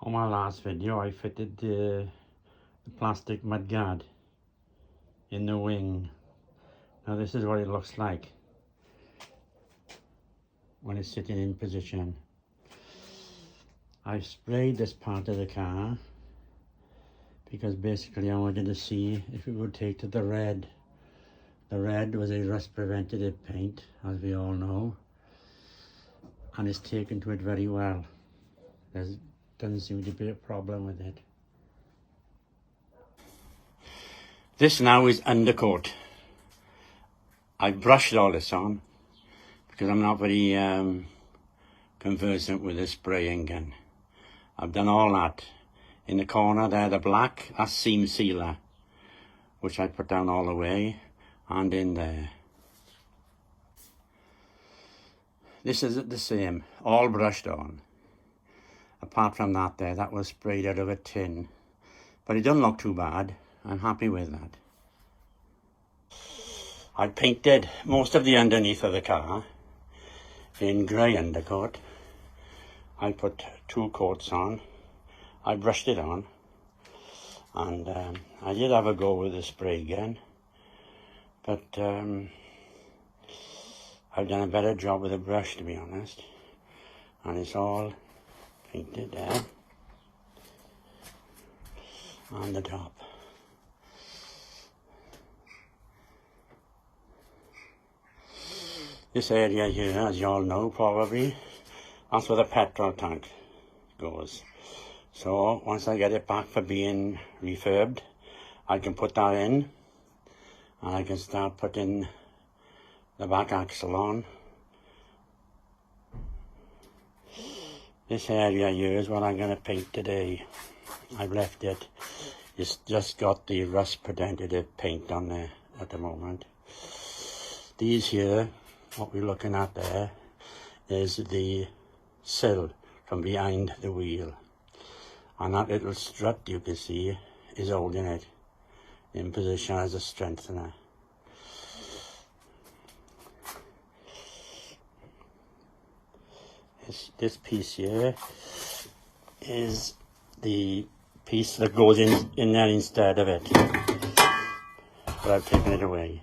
On my last video I fitted the plastic mudguard in the wing. Now this is what it looks like when it's sitting in position. I sprayed this part of the car because basically I wanted to see if it would take to the red. The red was a rust preventative paint, as we all know, and it's taken to it very well. There doesn't seem to be a problem with it. This now is undercoat. I brushed all this on because I'm not very conversant with the spraying gun. I've done all that. In the corner there, the black, that's seam sealer, which I put down all the way, and in there. This is the same, all brushed on. Apart from that there, that was sprayed out of a tin. But it doesn't look too bad. I'm happy with that. I painted most of the underneath of the car in grey undercoat. I put 2 coats on. I brushed it on. And I did have a go with the spray gun. But I've done a better job with the brush, to be honest. And it's all painted there. On the top. This area here, as you all know probably, that's where the petrol tank goes. So once I get it back for being refurbed, I can put that in and I can start putting the back axle on. This area here is what I'm going to paint today. I've left it. It's just got the rust preventative paint on there at the moment. These here, what we're looking at there, is the sill from behind the wheel. And that little strut you can see is holding it in position as a strengthener. This piece here is the piece that goes in there instead of it, but I've taken it away.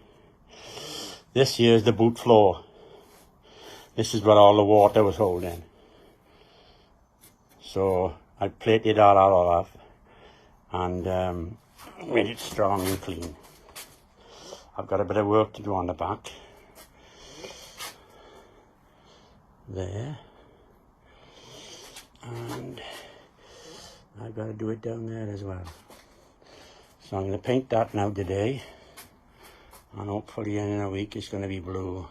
This here is the boot floor. This is where all the water was holding. So I plated that all off and made it strong and clean. I've got a bit of work to do on the back. There. And I've got to do it down there as well. So I'm going to paint that now today. And hopefully in a week it's going to be blue.